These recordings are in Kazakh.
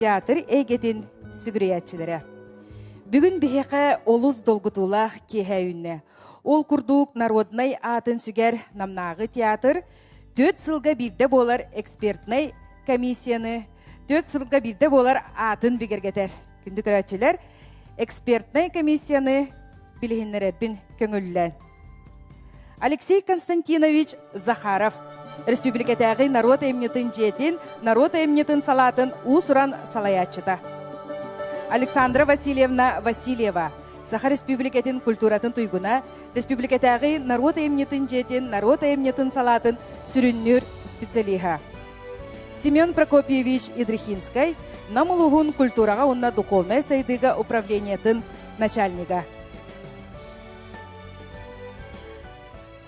Театр эйгетин сүгүрәчиләре. Бүгүн бихеке олус долгутулах кеһәүнне. Ол курдук народный атын сүгәр намнагы театр 4 сылга бирде болар экспертный комиссияны, 4 сылга бирде болар атын бигергетер. Күндү көрәчиләр экспертный комиссияны билгеннәребин көңүллән. Алексей Константинович Захаров Республикатагы народ эмнетін жетин, народ эмнетін салатын усуран салаячыта. Александра Васильевна Васильева Саха Республикатын культуратын туйгуна, Республикатагы народ эмнетін жетин, народ эмнетін салатын сүрүннүр специалиха. Семен Прокопьевич Идрихинскай намулугун культурага онна духовная сайдыга управлениятын начальника.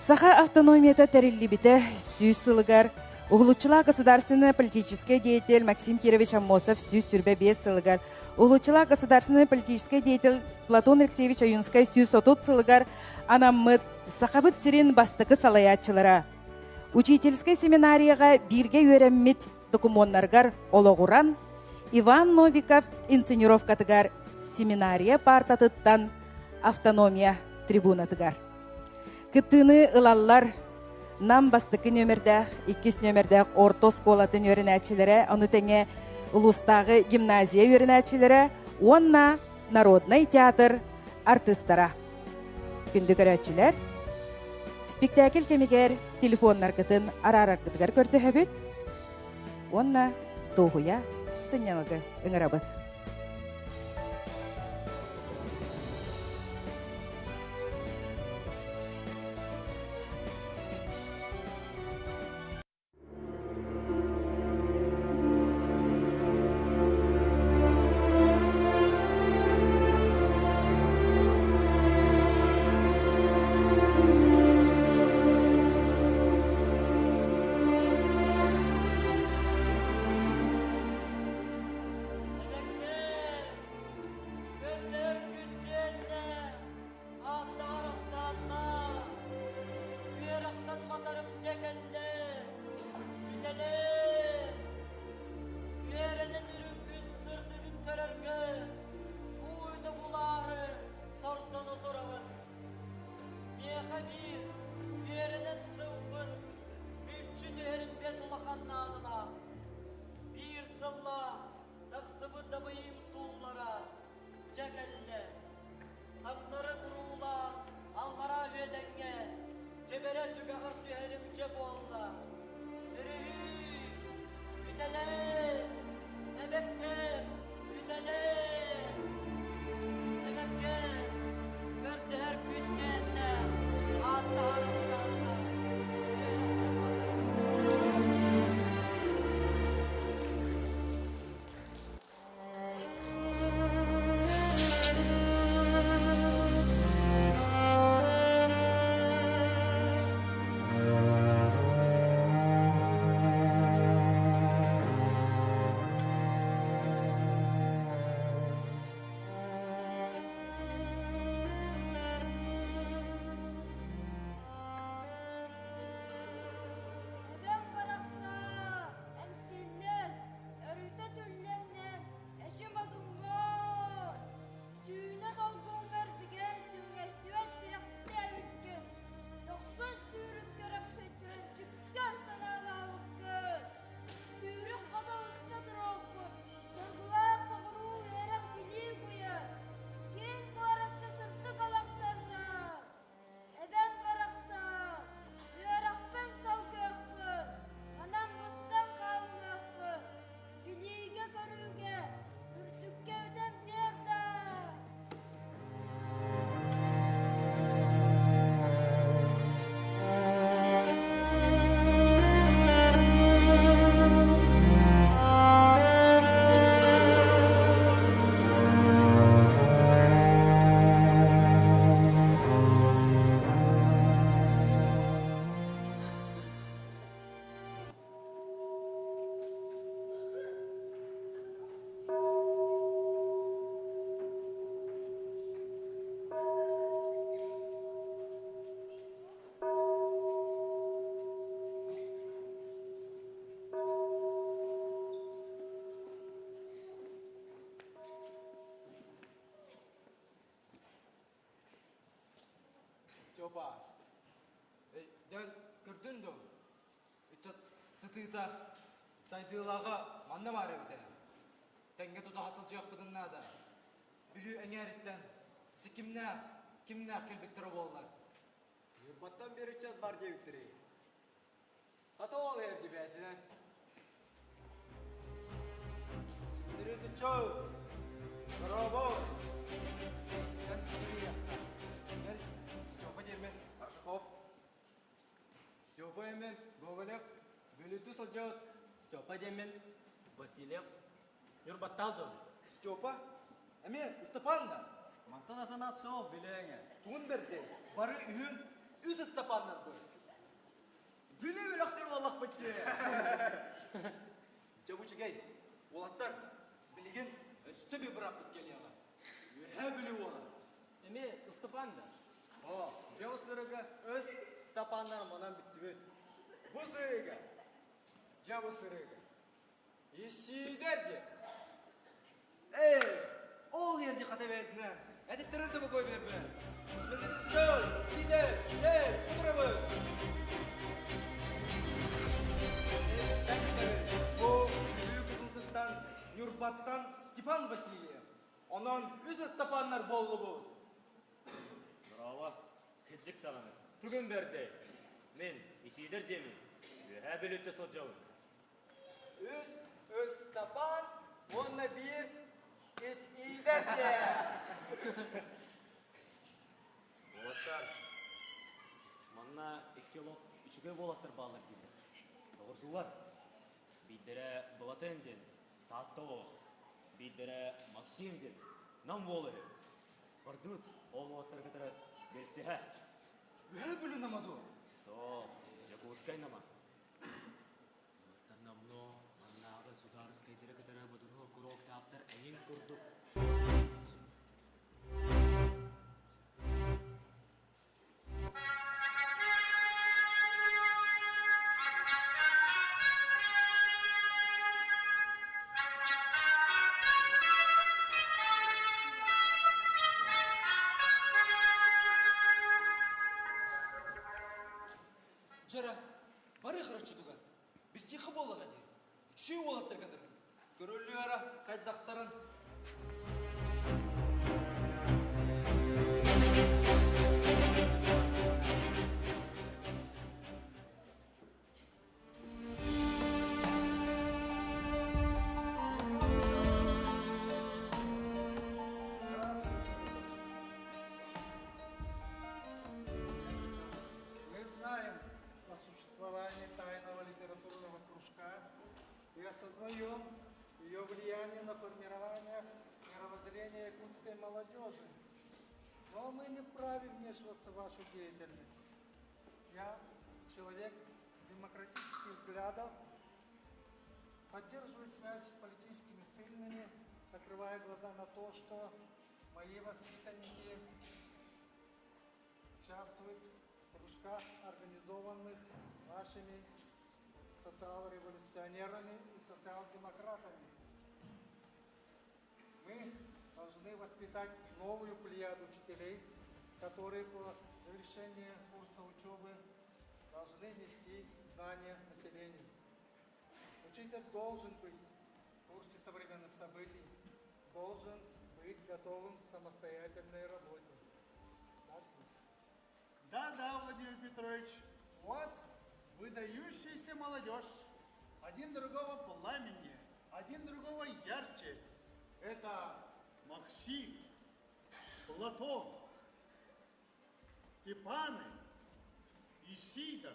Саха автономията тәреллибите сүйс сылыгар, Углучила государственный политический деятель Максим Кирович Амосов сүйс сүрбе 5 сылыгар, Углучила государственный политический деятель Платон Алексеевич Аюнскай сүйс 30 сылыгар, анаммыт сахабыт сирин бастықы салаятчылара. Учительской семинарияға бирге өреммит документаргар ологуран, Иван Новиков инценировкатыгар семинария партатыттан автономия трибунатыгар. Кыттыны ылаллар нам бастықы нөмірдәқ, 2 нөмірдәқ орто сколатын өрінәчілері, оны тәңе ұлыстағы гимназия өрінәчілері, онна народный театр артыстара. Күнді көрәтшілер, спектакль кемегер телефонлар кытын арарар кытыгар көрді хөбіт, онна тоғуя сынялығы үңірабыт. Кытыта сайдылаға манна бар ебіде. Тәңге тұта хасыл жақ бұдынна да. Бүлі әңәріттен кімнәқ келбеттірі болылар. Юрбаттан бері чат бар деуттірей. Қата ол ерді бәтіне. Сендересі чау. Браво. Сен келе яқта. Мен Степа деймен Аршықов. Степа емен Гоголев. Бөліті сылжауыт. Степа деймен Василев. Юрбаттал жол. Степа? Әме, Степанна. Мантан атын атсы ол білеңе. Туын берді. Бары үйін үз Степаннан бұл. Біле ақтыр олақ бітті. Жабучы гей, олаттар білеген өсті бе бұрақ бүткел яға. Өе білі ола. Эме Степанда. О, жау сырығы өз тапандан мұнан бітті бөт. Бұл сырығы, жау сырығы. Исидер де. Ол ерде қата бәйтіні. Әдеттірірді бұ қой бербі. Сіздеріңіз жау, исидер, құдыры Бұл үйгі тұлтықтан Нюрбаттан Степан Васильев. Онан үзі Степаннар болу бұл. Браво. Кеджік тағаны. Түгін берді. Мен Исидер демін. Өе білетті сол жауын. Өз Степан, онна бір Исидер де. Олаттар. Манна 2 лоқ 3-ге болаттыр бағылар дейді. Doğurdular. Биддері Балатенден, Таттоғ, биддері Максимден, нам волы. Бардут, ол оттар кітірі берсіға. Өе білі намаду. Со, жакускай нама. Оттар намно, маннағы сударыскай дірі кітірі бұдырғы күрок тақтар әйін күрдік. Жара, бары қырықшы тұға. Біз сиқы болыға де. Үшеу олаттыр қадыр. Көрілі ара қайдақтарын. Тайного литературного кружка и осознаем ее влияние на формирование мировоззрения якутской молодежи. Но мы не вправе вмешиваться в вашу деятельность. Я, человек демократических взглядов, поддерживаю связь с политическими сильными, закрывая глаза на то, что мои воспитанники участвуют в кружках, организованных нашими социал-революционерами и социал-демократами. Мы должны воспитать новую плеяду учителей, которые по завершении курса учебы должны нести знания населению. Учитель должен быть в курсе современных событий, должен быть готовым к самостоятельной работе. Да, Владимир Петрович, у вас выдающаяся молодежь. Один другого пламеннее, один другого ярче. Это Максим, Платон, Степаны, Исидор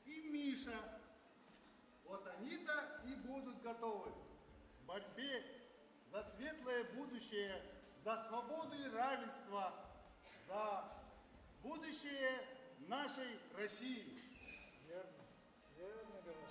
и Миша. Вот они-то и будут готовы к борьбе за светлое будущее, за свободу и равенство, за будущее нашей России. Верно, верно говорите.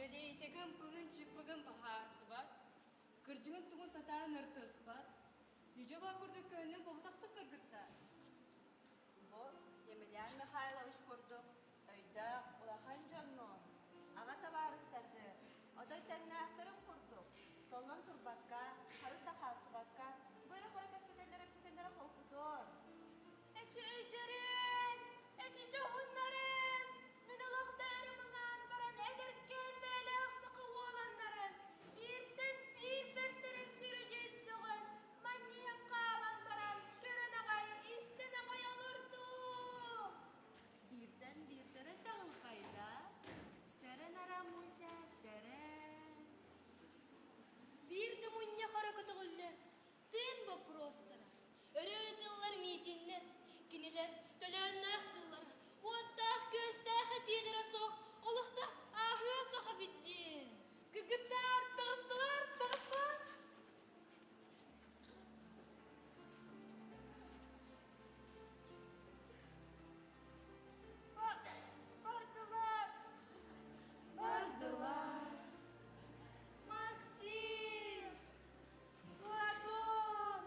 Бәдейтігін пұғын чүпігін бағасы бар. Кіржіңін тұғын сатарын ұртыз бар. Южаба күрді көннің бұғытақты кіргітті. Бұл Емельян Михайлович күрдік. Өйді ұлақан жоннон. Аға табарыстарды. Одай тәніне ақтырын күрдік. Толнан тұрбаққа, қарызда қалсыбаққа. Бөрі қора көпсетендері қолқыдыр. Әчі өйдерін, әчі жоғынларын. Мен ұлақта әріміңін баран әдіркен бәлі ақсықы оғаланларын. Біртін сүріден соғын. Манниян қалан баран көрін ағай, істен ағай алырды. Бірден жағыл қайда. Сәрін арамуся, сәрін. Бірді мұнне қаракыты ғылы. Тын ба простыра. Өрі ұтылар митинлер. Кинелер төлөөннө ақтылар. Оттақ көстәқі тедері соқ. Олықта ағы соқа бітті. Кыргыттар, тығыстылар. Бардылар. Максим. Платон.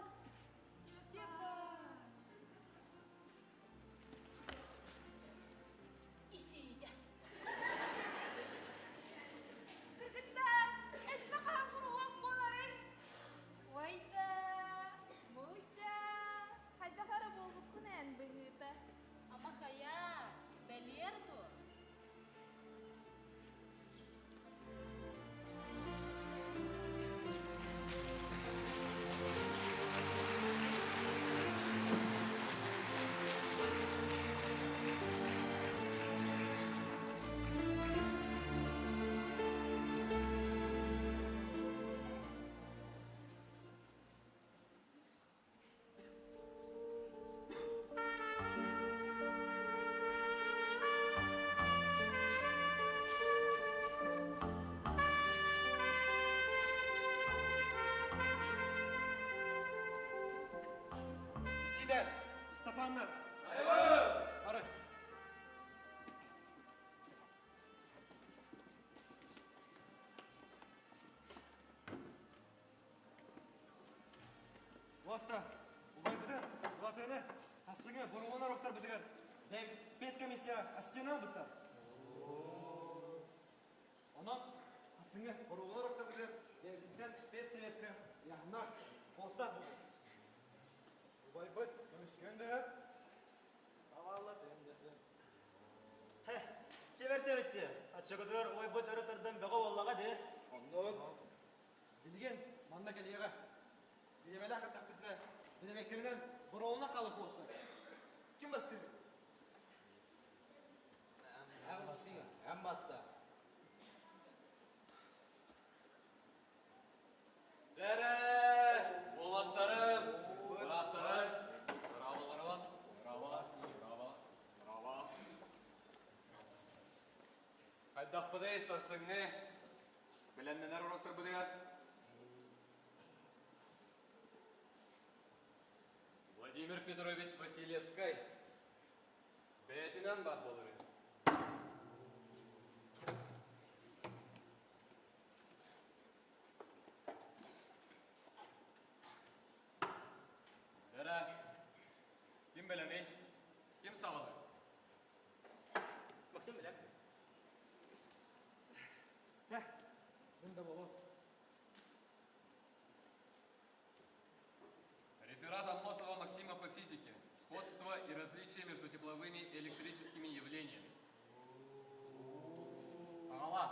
Степан. Исейді. Кыргыттар, әсі қағыруақ боларын. Ойда, Муся. Хайдахары болбuk күнән бұғыта. Ама қая, бәлерді. Исидар, Степаннар. Бары. Уатта, убай бідір, Платоны, асыңы бұрылғанар оқтар бідігер. Бет комиссия астена бұттар. Онан, асыңы бұрылғанар оқтар бідігер. Бәлдіктен бет советті, яғнақ, болстан бұды. Убай бұд, көміскенді әп. Авалла тәндесін. Чеверте өтте. Атшығыдыр ой бұд ұрытырдың бұғы олаға де. Оннық. Білген, манда келеға. Білемелі ақыртақ бітті. Білемеккілінен бұрауына қалық оқты. Кім басты? Әм баста. Жәрі! Болаттарым, бұраттарым. Браваларым. Брава. Қайдақ бұдай сарсыңны. Біленненер ұрақтар бұдайар. Владимир Петрович Васильевский. Бәтінен бар болыры. Жәрі, кім білемей? Кім сағылы? Максим білем. Жә, бұнда болу. Реферат Амосова Максима по физике. Сходство и различия между тепловыми и электрическими явлениями. Сағала.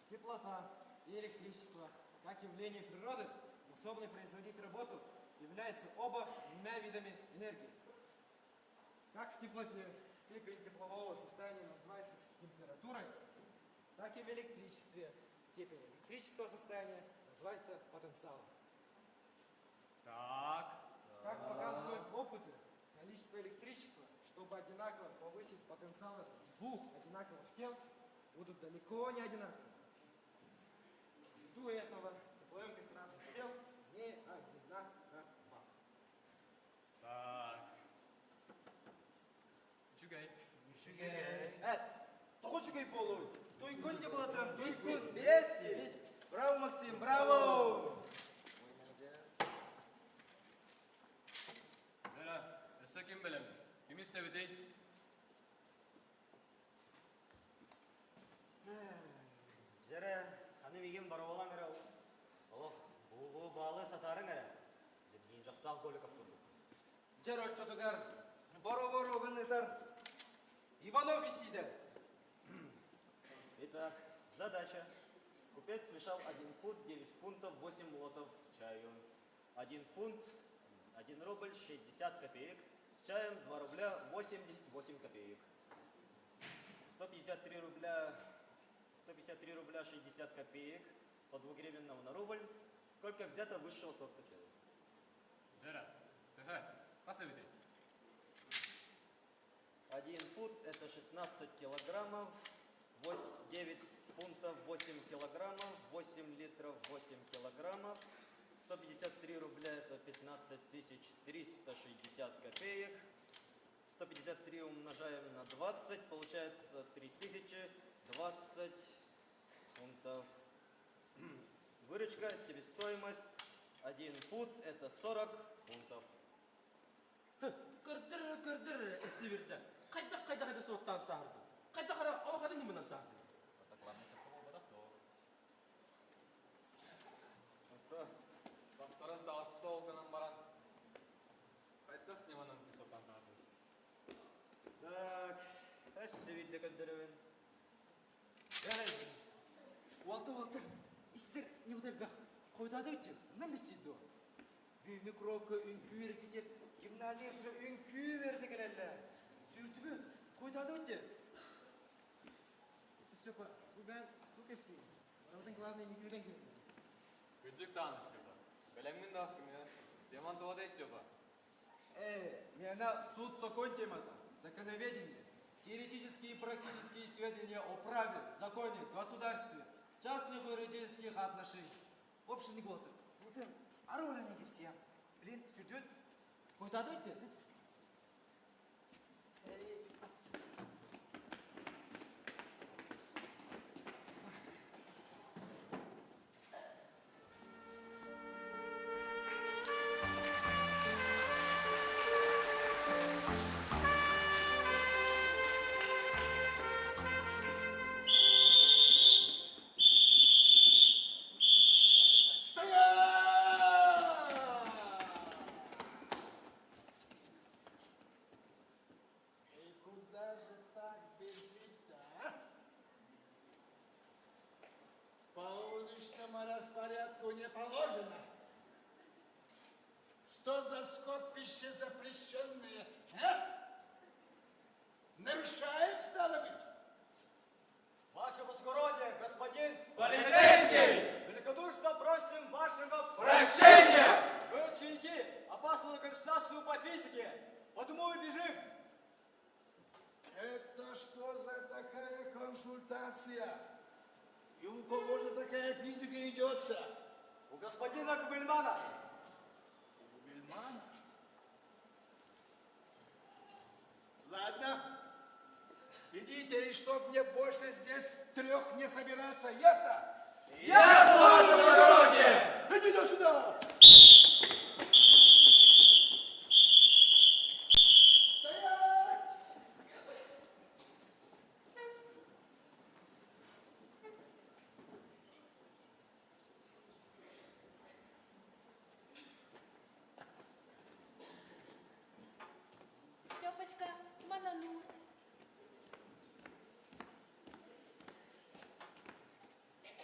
Теплота и электричество, как явление природы, способны производить работу, являются оба двумя видами энергии. Как в теплоте степень теплового состояния называется температурой, так и в электричестве степень электрического состояния называется потенциалом. Так. Как показывают опыты, количество электричества, чтобы одинаково повысить потенциал двух одинаковых тел, будут далеко не одинаковы. Ввиду этого теплоемкость разных тел не одинакова. Так. Чугай. Әс, тоғы жүгей болуы. Туйкун деп болатырам, туйкун. 200. Браво, Максим, браво. Жара, эссе ким белем? Ким истебедей? Жара, аны меген бара болаң ара. Олох, бұл балы сатарың ара. Зерген зақтал Голиков тұрды. Жар отчетугар. Боро-боро гынытар. Иванов исиде. Итак, задача. Купец смешал 1 фунт, 9 фунтов, 8 лотов чаю. 1 фунт, 1 рубль, 60 копеек. С чаем 2 рубля, 88 копеек. 153 рубля 60 копеек по 2-гривенному на рубль. Сколько взято высшего сорта чая? Жара, тыха, пасывай. 1 фунт это 16 килограммов, 9 фунтов 8 килограммов, 8 литров 8 килограммов, 153 рубля это 15 360 копеек, 153 умножаем на 20, получается 3020 фунтов. Выручка, себестоимость 1 фунт это 40 фунтов. Кырдыр, эсибирде. Қайда соттан тарды. Қайда қара, оғады немінен тарды. Бастарын тағысты олғынан баран. Қайдақ неманан соттан тарды. Так, эсибирде көндіріуін. Уалты. Истер не бұлар бәқ. Қойдады өте, мұна месседу. Бүйімі кроқы үнкі вердетер, гимназия тұрып үнкі верді кәрәлі. Сөйтіп өт, қойдады өте. Степа, бұған көкепсі. Орадың главный никуден келді. Күнжік тағын Степа. Бәлемін дағысың, я. Деман туғада Степа. Мена суд закон темата. Законоведение. Теоретические и практические сведения о праве, законе, государстве, частных и юридических отношений. В общем, не голод. Вот им, не все. Блин, сюда. Куда дойти? Распорядку не положено. Что за скопище запрещенное? Нарушаем, стало быть? Ваше Благородие, господин Полицейский! Великодушно просим вашего Прощения! Вы ученики, опасную консультацию по физике. Потому и бежим. Это что за такая консультация? И у кого же такая физика идется? У господина Губельмана. У Губельмана? Ладно. Идите, и чтоб мне больше здесь 3 не собираться, ясно? Ясно, ваше благородие! Идите сюда! Степочка, манану.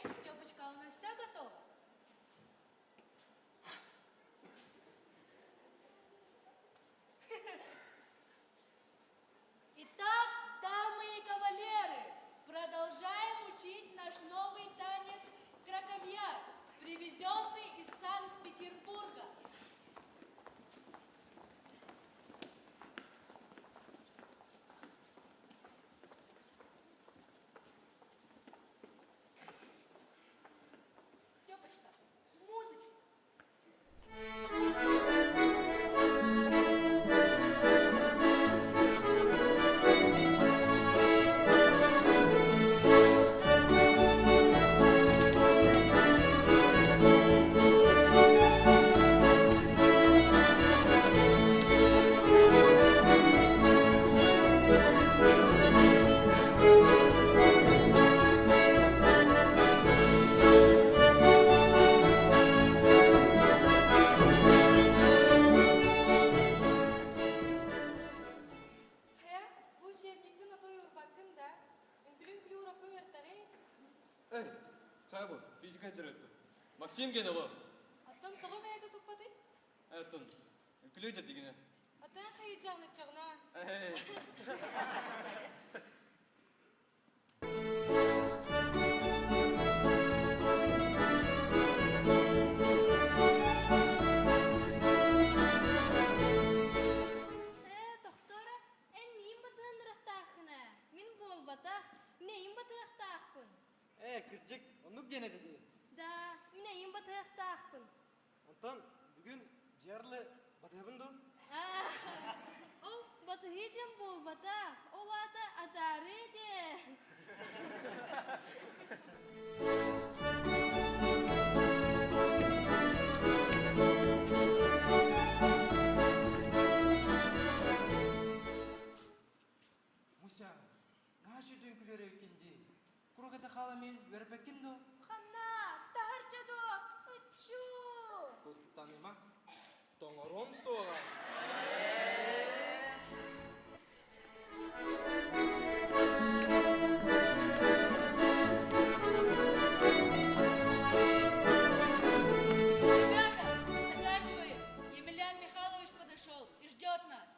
Степочка, у нас все готово? Итак, дамы и кавалеры, продолжаем учить наш новый танец краковья, привезенный из Санкт-Петербурга. той урбакын да. Үнкілі урокы вертары. Эй, қайбы, физика жүретті. Максим ген ұлы. Аттан тұғы мәйді тұппады? Әттін, үнкілі жүр дегені. Аттан қайы жағны чағына. Доктора, мен батығындырақтақына. Мен бол батақ, мен батығақтақпын. Кірчік, онық дене деді. Да, мен батығақтақпын. Антон, бүгін жарлы батабынды? Ол батығы дем бол батақ, ол ата атары де. Муся, нашы дөңкілері өткенде, құрғыда қаламен өріпеккенді? Қанна, тағарчадо, үтчу. Таныма, тоңырон соға. Ребята, заканчиваем. Емельян Михайлович подошел и ждет нас.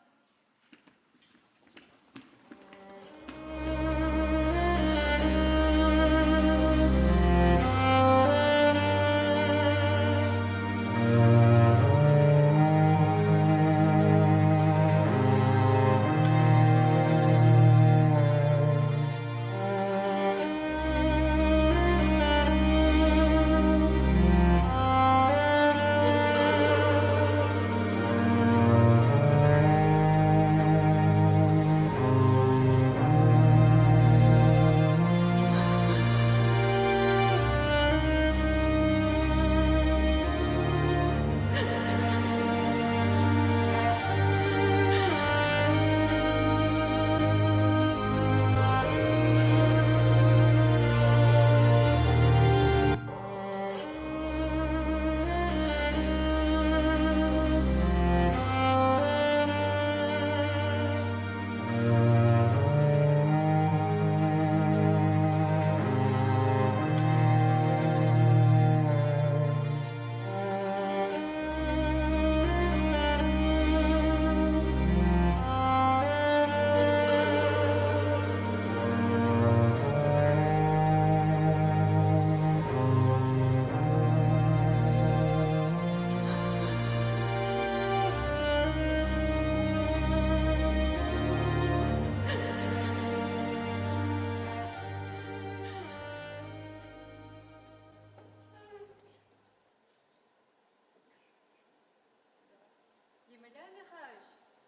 Емельян Михайлович,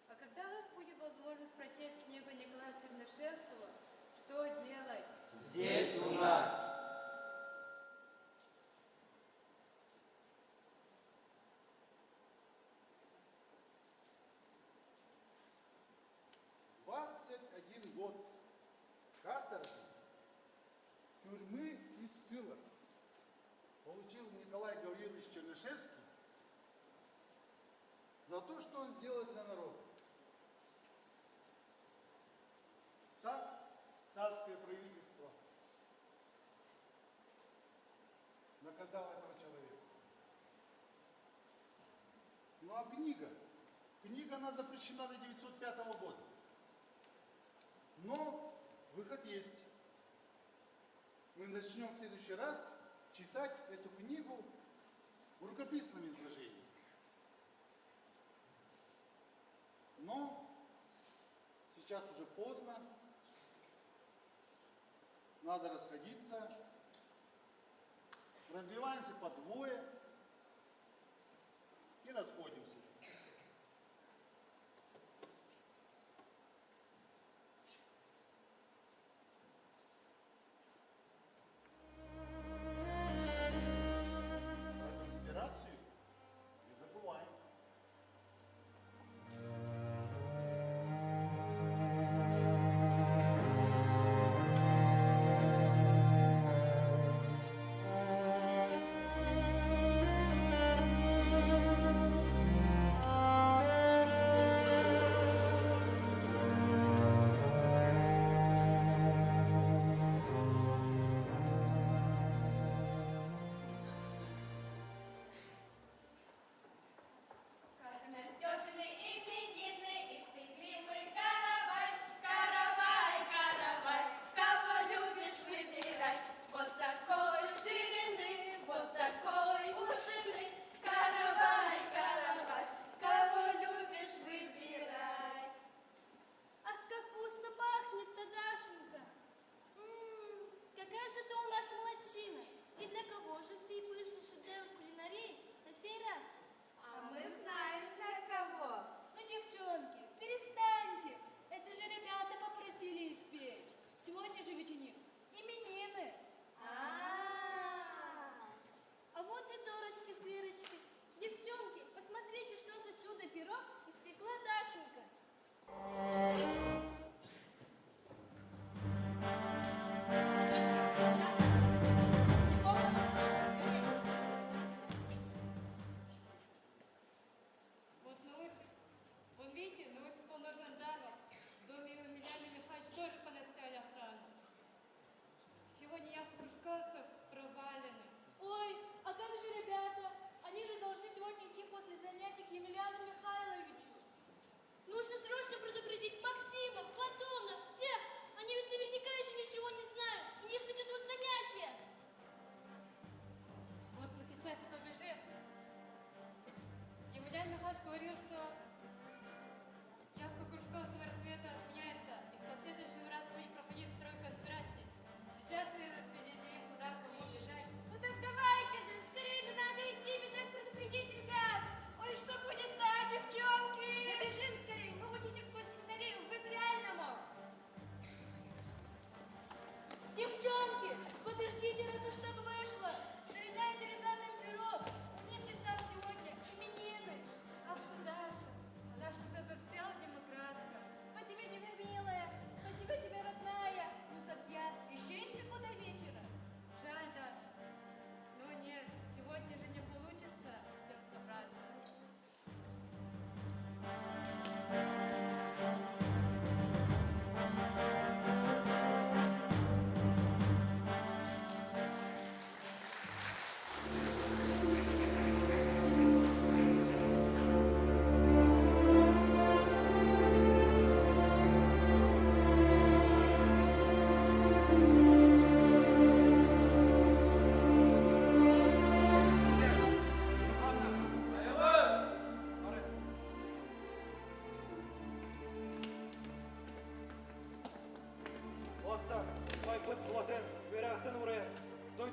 а когда у нас будет возможность прочесть книгу Николая Чернышевского, что делать? Здесь у нас. «21 год каторги, тюрьмы и ссылок получил Николай Гаврилович Чернышевский за то, что он сделал для народа. Так царское правительство наказало этого человека. Ну а книга она запрещена до 905 года. Но выход есть. Мы начнем в следующий раз читать эту книгу в рукописном изложении. Но сейчас уже поздно, надо расходиться, разбиваемся по двое и расходимся. Про конспирацию не забываем.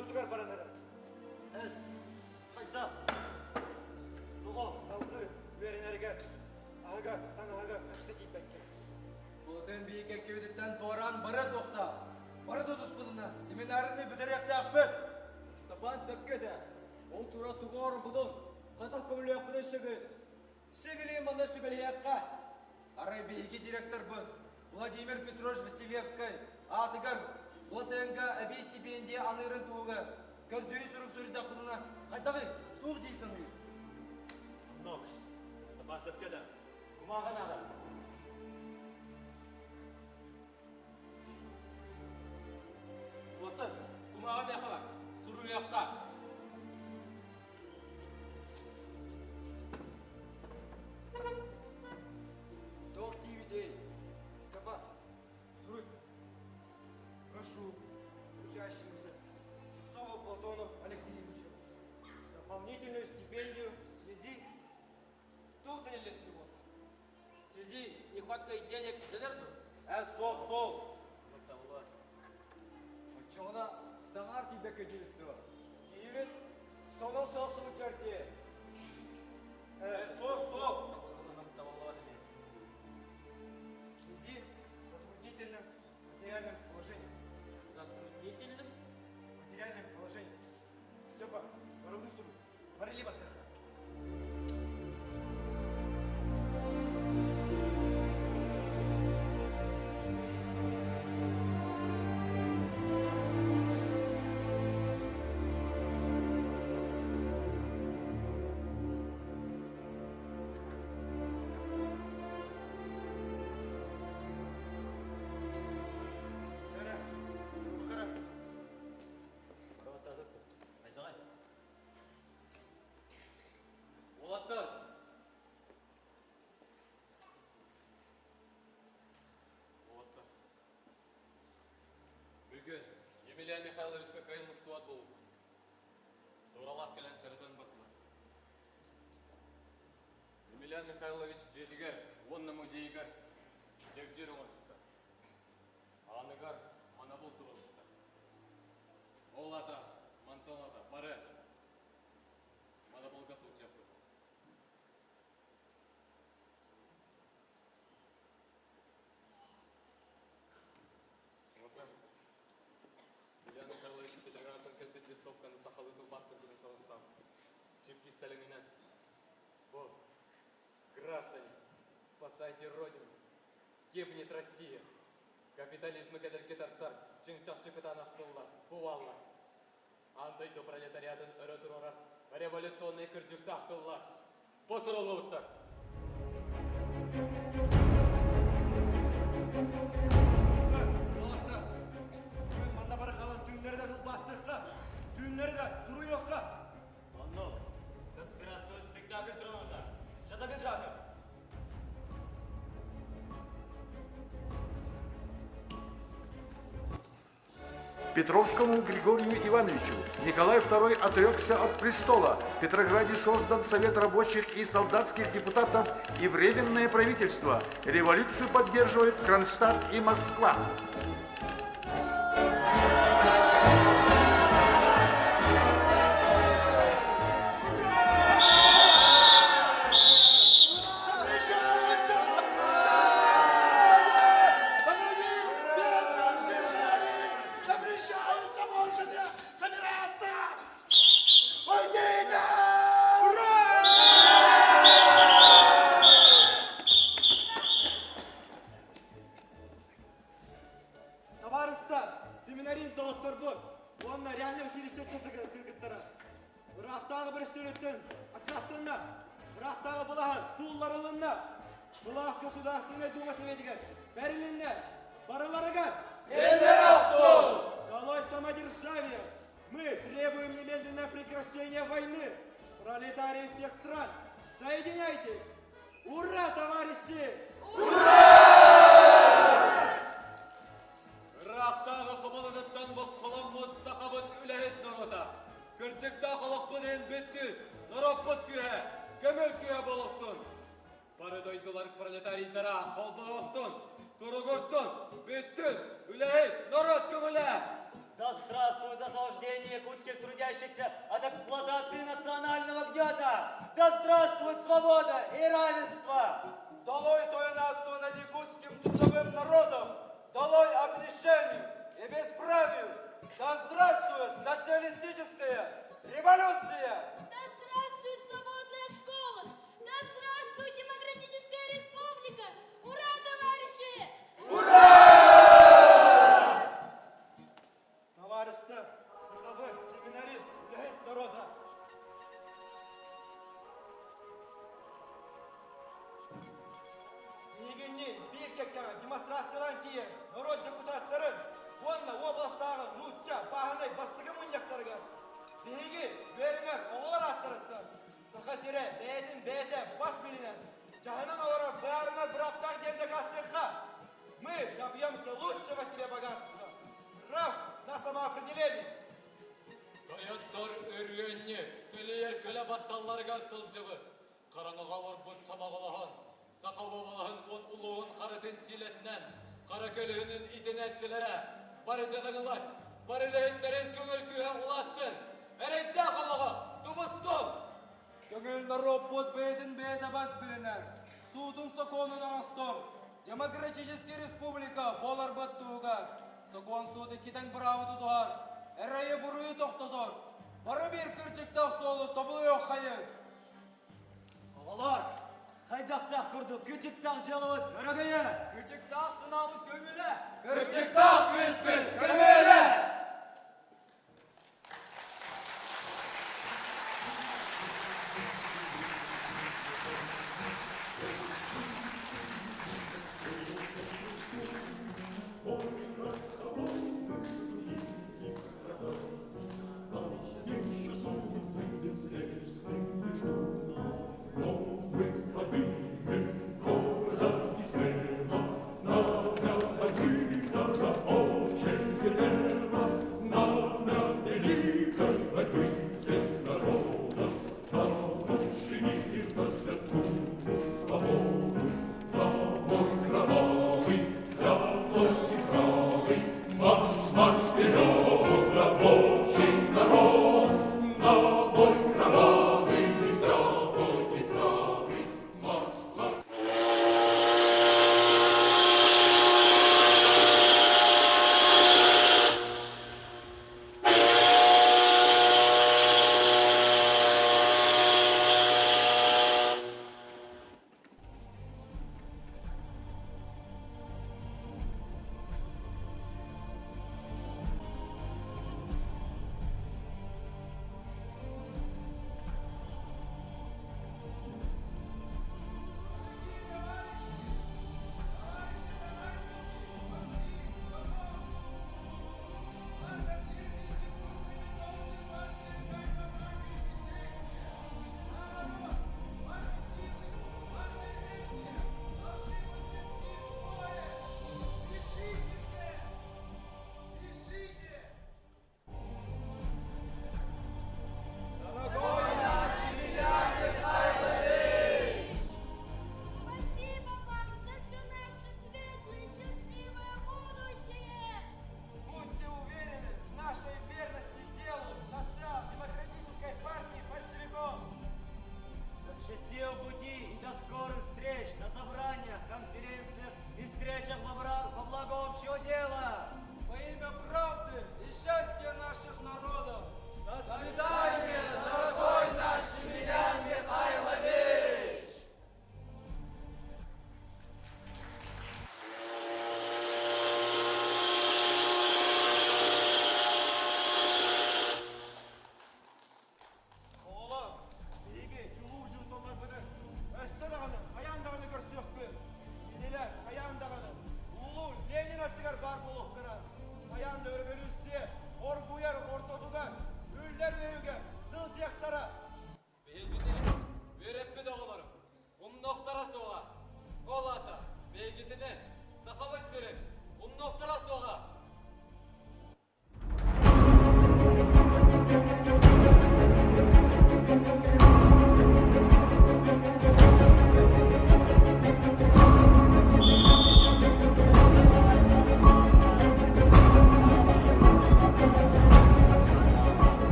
Күрдүтүгөр баранары. Эс, қайда? Тұғы, салғы, үйерінерге. Ага, қачта кейіп бәкке. Бұлытын бейік әкеудіктен торан бары соқта. Бары тұтыс бұдына, семинарыны бүдіректі ақпет. Стапан сөпкеді. Ол тура тұғыр бұдын. Қатал көмілі өкілі сөгеді. Сөгілейін бұнда сөгілі әққа. Арай бейгі директор бұн. Владимир Петрович Василевскай. Атығар, Латынға әбей стипендия анырын туығы. Көрдүй сүрік сөйлді құлына. Қайтағы, туғы дейсің үй. Нок, Стапан сөпкеді. Құмаған ада. Латын, құмаған яқы бар. Сұру яққа. Долг детей. Степан, Суруй. Прошу учащемуся Сельцову Платону Алексеевичу дополнительную стипендию в связи долго не лет всего. В связи с нехваткой денег дедерду? Сол. Отчоғына даңар тебе көділікті. Кейбет, соны сосын үчерде. Сол. В связи с затруднительным материальным положением. Затруднительным? Материальным положением. Степа, воровну суду. Варили баттаха. Бүгін Емельян Михайловичқа қайын мұстуат болу. Доралақ келен сәрден бұтылы. Емельян Михайлович жетігер, онны музейгер, жек-жер оңатты. Анығар, ана бұл тұғылықты. Ол ата, мантон ата, бары. Мана болға сұлқ жапты. Емельян Михайлович Петроградтан кәлбет листовканы сақалытыл бастырдың соғынтам. Чепки сталингінен. Бұл, граждане, спасайте Родину. Кебнет Россия. Капитализмы кәдірке тартар, чыңчақчы кытан ақтылар, бұваллар. Андайды пролетариатын өрі тұрарар, революционный күрдікті ақтылар. Посырылы ұттар. Аннок, конспирацион спектакль тронута. Жадагы жады. Петровскому Григорию Ивановичу Николай II отрекся от престола. В Петрограде создан Совет рабочих и солдатских депутатов и Временное правительство. Революцию поддерживают Кронштадт и Москва. Семинарист доғыттар бұл. Онына реальный училище чөптігі кіргіттірі. Бірақтағы бір істелеттен Аккастынна, бірақтағы бұлағын Сулларылынна, Бұлағыз государственной дума советігер, Бәрілінне, барыларыға. Елдер ақсол! Долой самодержавие! Мы требуем немедленное прекращение войны. Пролетарии всех стран, соединяйтесь! Ура, товарищи! Рақтағы қыбылыдыттан босқылам мұд сақабыт үләрет нұрота. Күрчікта қылық бұден бітті, нұрап бұд күйе, көміл күйе болуқтын. Бары дойдылар пролетарийтара қолды оқтын, тұры көрттін, біттін, үләйт, нұрат көмілі. Да здравствует освобождение трудящихся от эксплуатации национального гнета. Да здравствует свобода и равенство! Долой тоенатство над якутским трудовым народом! Долой обнищению и бесправию! Да здравствует социалистическая революция! Да здравствует свободная школа! Да здравствует демократическая республика! Ура, товарищи! Товарищи, сахабы, семинарист, блядь, народа. Егеннен bir keken демонстрациялан кейін народ депутаттарын онна областағы нутча бағынай бастығы мұнjақтарға бейге веріңер оғылар аттырытты. Сақа сире бәйтін бас білінен жағынан олары бәріне бірақтар дендік астыққа. Мы добьемся лучшего себе богатства. Прав на самоопределение. Тояттар өргенне, көлейер көлі батталларға сылжығы. Қараңыға орбұт самағылаған, сақауалағын он ұлуын қарытын силетінен, қара көлігінің итін әтшілері, бары жадыңылар, бары лейіттерін көңіл күйе ұлаттын. Әрейді қалаға, тұмыстың! Көңіл народ под бейдің бейді бас білінер. Судың соконын аңыстыр. Демократическая республика болар баттуға. Сокон суды китен бравы тұдығар. Әрайы бұруы тоқтыдыр. Бары бір кірчіктақ солы тобылы қайын. Оғалар, қайдақтақ күрді, күрчіктақ жалывыт, өрігіе! Küçükdağ sınavıt gönüle. Кірчіктақ көспін, көмелі!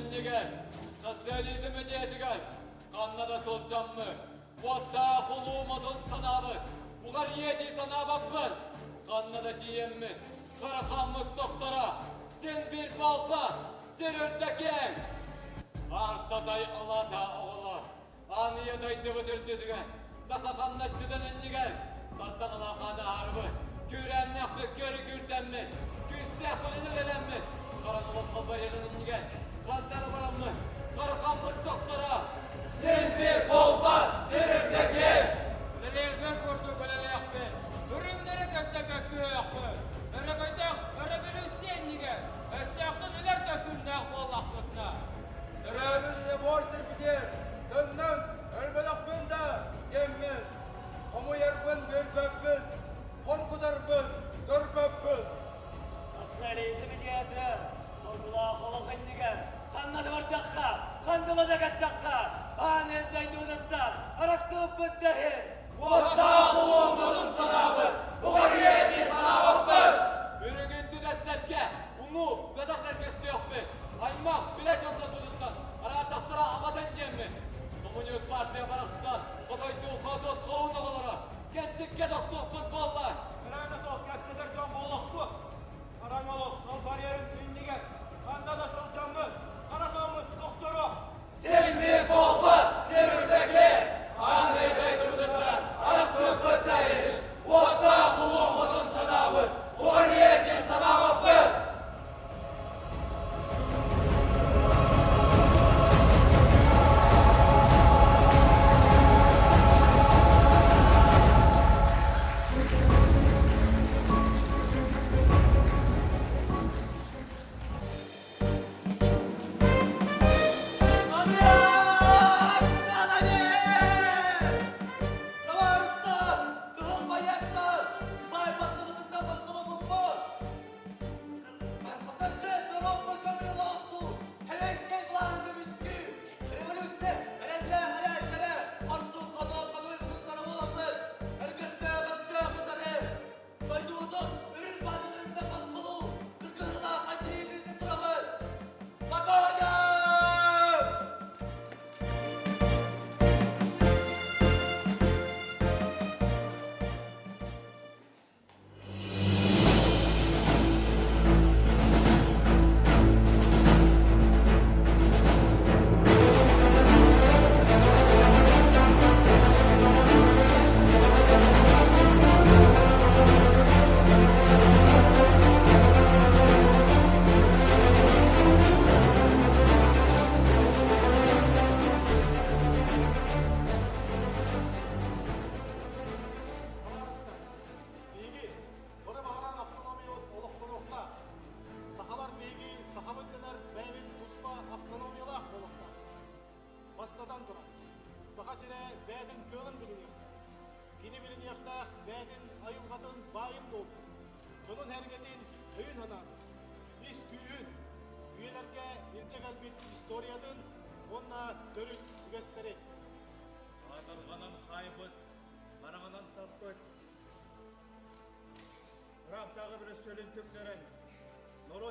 enniger, sotsializm ediyetiger, kannada solcanmı, botta hulumadın sanabı, bugar yedi sanabapın, kannada diyemmi, karakanlık doktora, sen bir balpa, sen örteken. Artaday alada oğla, anıyaday dıvıdırdırdıgar, sakakanlatçıdan enniger, sartan alakada harbı, kürennek mi, körü gürdenmi, küstek ölünülenmi, karanlık kalbayırın enniger, kantarı baranmı, karakanlık doktora, sen bir balpa, sen örteken. Lelekler kurdu belelekti, ürünleri köttemek köyekti, Örgöydek, örübülüsü enniger, esnektin iler dökünnek bollaklıkna. Örübülüsü borsir bitir, döndün, ölbelakbın da, demmin. Komu yerbin, bölböbbün, korkudarbın, görböbbün. Sotsializm idiyeti, sorgulağı kolak enniger, kannadı vardakka, kandıladı gaddakka, anildeydi unuttar, araksıp büddehi. Botta bulunmadın sanabı, bugar yedi sanabapı. Ürügün tüdet serke, umu ve da serkesti yok be. Aymak bile çanlar buduttan, ara tahtara amadan diyemmi. Komünist partiye baraksan, kodaydı ukadot kovun oğulara. Kenttik gedoktuk futbollar. Kırayna soğuk kapseder can bollaktu. Karangoluk, kal bariyerin indigen, kanda da solcanmı, karakamı, doktoru. Sen bir bolpa, sen ördeki. Anlayday durdurlar, arası bıttayı. Botta bulunmadın sanabı, bugar yedi sanabapı.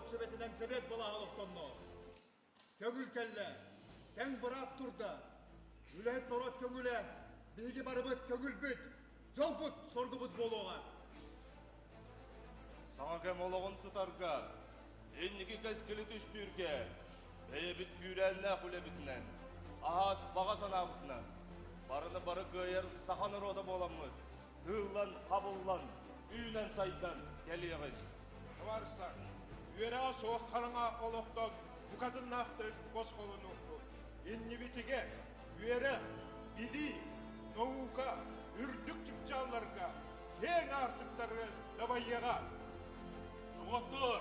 Söbetinden sebep balağılıqtanno. Köngül kelle, ten bırap turda. Ület norot köngüle, bilgi barıbıt köngül büt, jol büt, sorgu büt boluğa. Sana kem olağın tutarga, enniki keskili düştürge, beye bit gürenle hule bitinen, ahas bağa sana bitinen, barını barı göyer sahanır oda bolamı, tığlan, kabullan, üylen saydan, geliyeğin. Kavarıslar. Üyere soğuk karına oluqtan, bu kadın naqtık, boz kolunu. İnni bitige, üyere, bili, novuka, ürdük çıkçalarga, ten artıkları labayyaga. Doktor,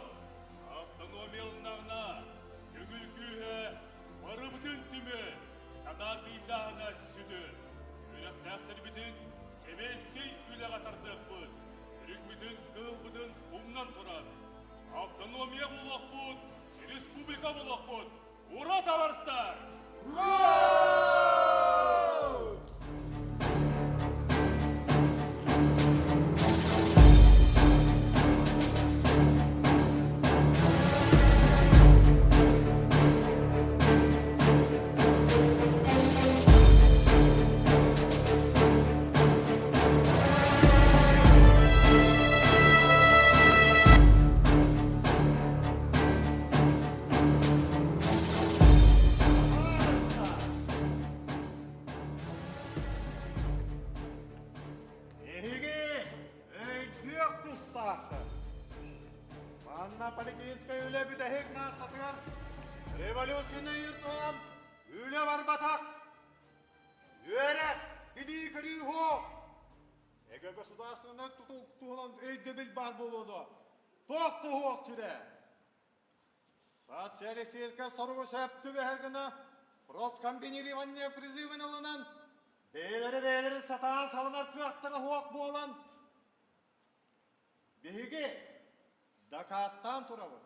автономияларына, төгіл күйе, бары бүтін түмі, сада қидағына сүді. Өліқтақтыр бүтін, семейский үлі қатардық бұд. Үрік бүтін, қыл бүтін, ұмнан тұрар. Автономия болақ бұд, республика болақ бұд. Ура, товарыстар! Советская үлі бүтәхек сатығар. Революцияны ертуам үлі бар батақ. Үйәрек, білі көрі хоқ. Эге государственный туғынан өйдебіл бар болуды. Тоқты хоқ сүрі. Социалистическая сорғы сөпті бәхіргіні проскомбинированные призывынылынан бейлері сатан салынар күяқтығы хоқ болан. Беге Дакастан тұрабы.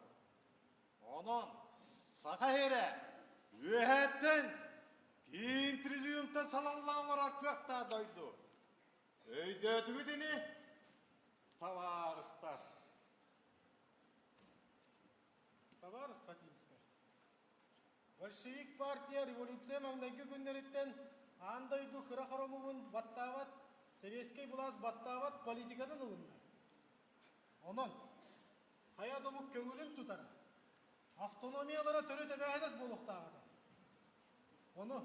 Оның сақа хері өйәттін кейін президенті салалауыра күяқта дойды. Өйдетігі дені товарыстар. Товарищ Хатимская. Большевик партия революция маңдайғы күндереттен андайды қыра-қарамығын баттават, Советский бұлас баттават политикадан ұлынды. Онын, қая домық көңілін тұтары, автономиялара түрі тәбәйдес болуқтағыды. Оны,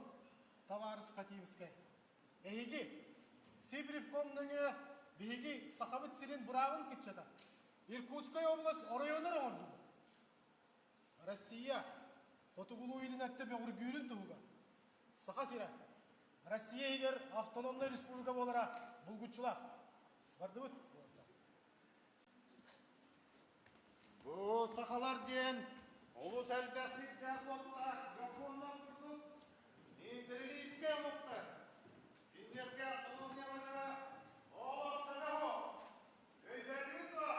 товарищ Хатимская. Әйге, Сибиревкомның бейге сақабыт сирен бұрағын кетчеді. Иркутская область орайоныр оңырды. Россия, Хотугулу елін әтті беғыр гүйрін тұғыға. Сақа сира, Россия егер автономный республика болара бұлгүтчілақ. Барды бұд? Бұл сақалар ден, олыс әлбәсік дәт отыла, Жапоннан тұрдық, интерлийске мұқты. Киндерге автономия барара, олық сәлі оқ. Өйдәлігін да.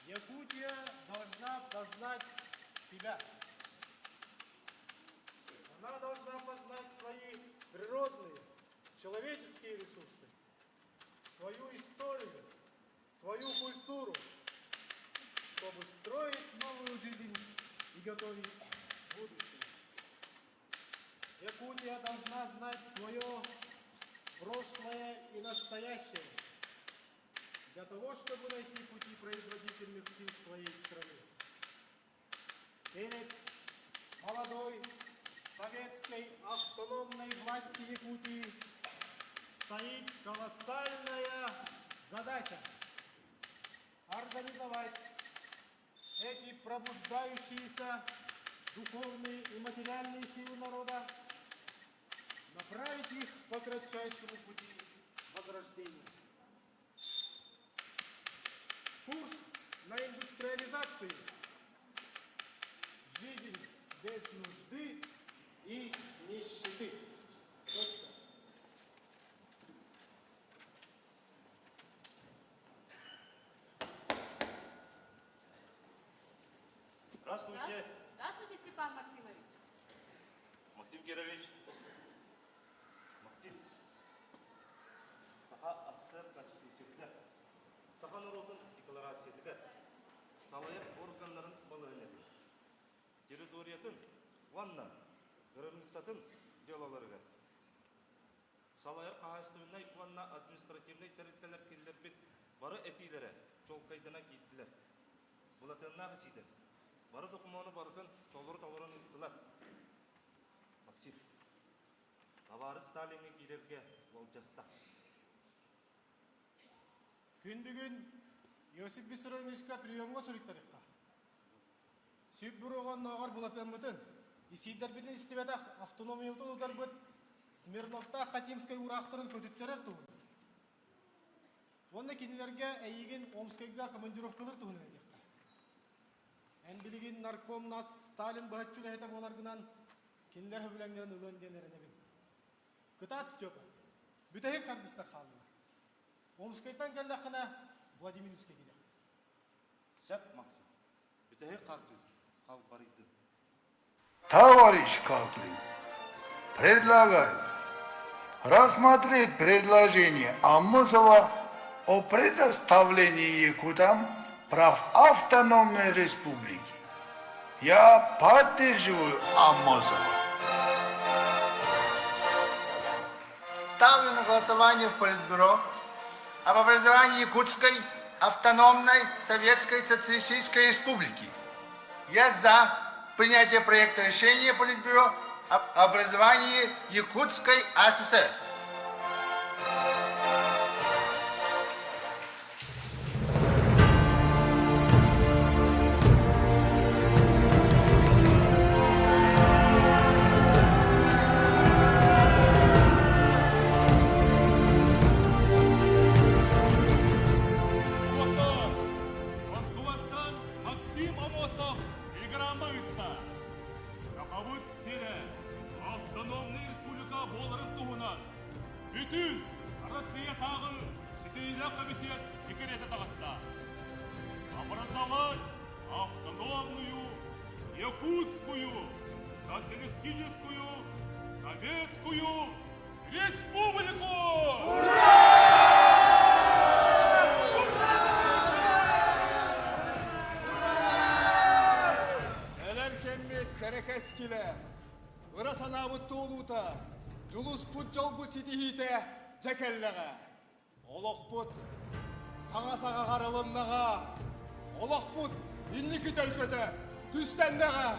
Якутия должна познать себя. Она должна познать свои природные, человеческие ресурсы, свою историю, свою культуру, чтобы строить новую жизнь и готовить будущее. Якутия должна знать свое прошлое и настоящее, для того, чтобы найти пути производительных сил своей страны. Перед молодой советской автономной власти Якутии стоит колоссальная задача организовать эти пробуждающиеся духовные и материальные силы народа, направить их по кратчайшему пути возрождения. Курс на индустриализацию, жизнь без нужды и нищеты. Точка. Здравствуйте. Здравствуйте, Степан Максимович. Максим Кирович. Максим. Саха СССР Конституцияда Саха народын декларацияда салаяк органнарын балығынады. Территориятын, ванна, границатын делаларыға. Салаяк қағастығынай ванна административный территориялар келдер бет бары әтейлері чолқайдына кейттілер. Бұлатынна қысыйды. Бары дұқыманы барытын толыр-толырын ұқтылар. Максим, товары Сталинге кейлерге ол жаста. Күн-бүгін Йосип Виссарионовичка приемға сүріктарыққа. Сөп бір оған нағар бұлатын бұтын. Исейдер бітін істебедақ автономиялы ұтар бұт Смирновта Хатимскай урақтырын көтіттерер тұғын. Онда кенелерге әйеген Омскайға командировкалар тұғын әдеққа. Әнбілеген нарком нас Сталин бұхатчүлі әйтіп оларғынан кенелер хөбіләңдерін ұлын денеріне бін. Күтат степа. Бүтәйі қарғыстар қалына. Омскайтан кәлләқына Владимировске келек. Шәп, Максим. Бүтәйі қарғыз қал барыйды. Товарищ Каплин, предлагаю рассмотреть предложение Аммосова о предоставлении якутам прав автономной республики. Я поддерживаю Амосова. Ставлю на голосование в Политбюро об образовании Якутской автономной Советской Социалистической Республики. Я за принятие проекта решения Политбюро об образовании Якутской АССР. Образовать автономную Якутскую Социалистическую Советскую Республику! Элеркенмек керекескиле, ырасанабыт толута, Юлуспут жолбут сидихите жекеллеге, Олоқпут саңа-саға қарылымнаға, Олоқпут инники төлкөті түстендеге.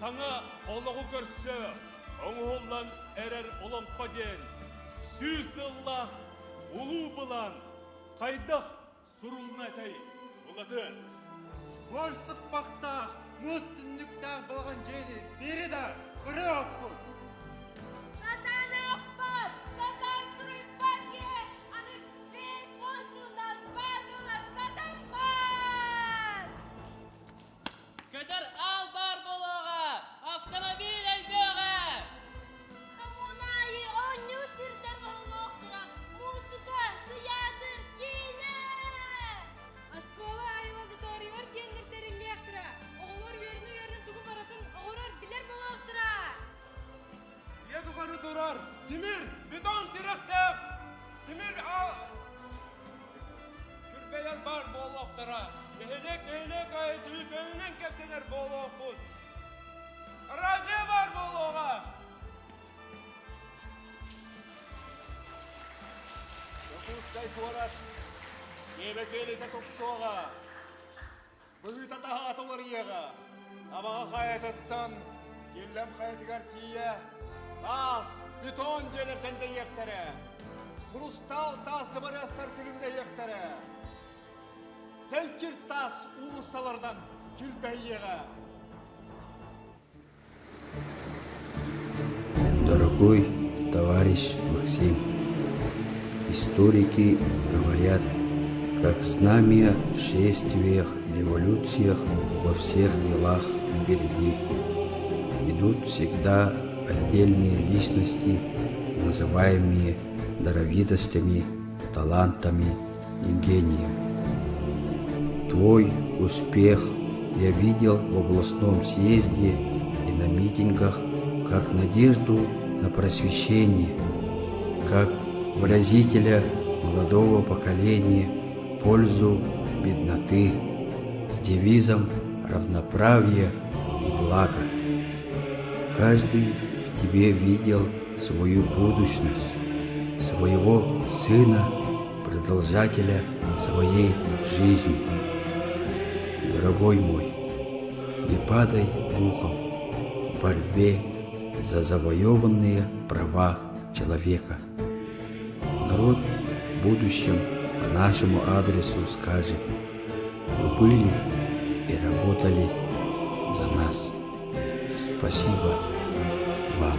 Саңа олығы көрсі, оңғолдан әрер олонқа ден, сүйсіллах, ұлу бұлан, қайдақ сұрылына әтей бұлады. Орсып бақтақ, мұз түндіктақ болған жейді, бері да, құры оқпын. Сатан оқпын, сатан сұрыппан ке, аны 5-10 жылдан бар болар, сатан бар! Көтір ал бар болуға, автомобиль әлбеға! Коммунайы оню сирдер болуқтыра, музыка, театр, кино! Аскола ай лабораториялар кендіртерін лектіра, оғылар верні туғы баратын оғырар білер болуқтыра. Едуғары дұрар, Тимир, бетон теректек! Тимир ал! Күрбелер бар болуқтыра, нехелек ай түлпенінен кепселер болуқ бұд. Радио бар болуға! Yokuskay kuarat, yebekeli topsoga, Бұғыта тағатылыр еға, табаға қайатыттан, келлем қайатығар тие, тас, бетон желер жәнде ектері, Құрыстал тасты бар астар күлімде ектері, Тәлкір тас ұлысалардан күлбәй еға. Дорогой товарищ Максим, историки говорят, как знамя в шествиях и революциях во всех делах впереди идут всегда отдельные личности, называемые даровитостями, талантами и гением. Твой успех я видел в областном съезде и на митингах как надежду на просвещение, как выразителя молодого поколения в пользу бедноты с девизом равноправия и блага. Каждый в тебе видел свою будущность, своего сына, продолжателя своей жизни. Дорогой мой, не падай духом, борьбе за завоеванные права человека. Народ в будущем по нашему адресу скажет: вы были и работали за нас. Спасибо вам.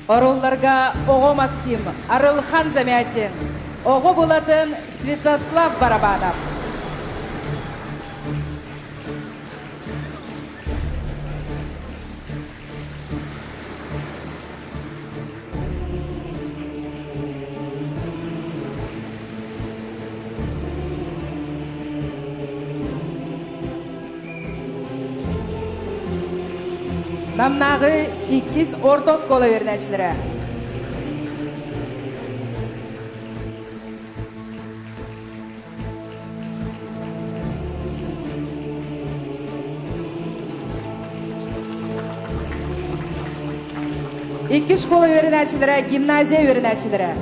Оролларга Ого Максим, Арылхан Замятин, Ого Булатын Святослав Барабанов. Намнағы иккис ортос кола вернәчләре. Икки школа вернәчләре, гимназия вернәчләре.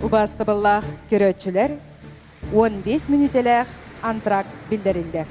Убастыбыллах көрөтчүлер 15 мүнөтелек антрак билдирилди.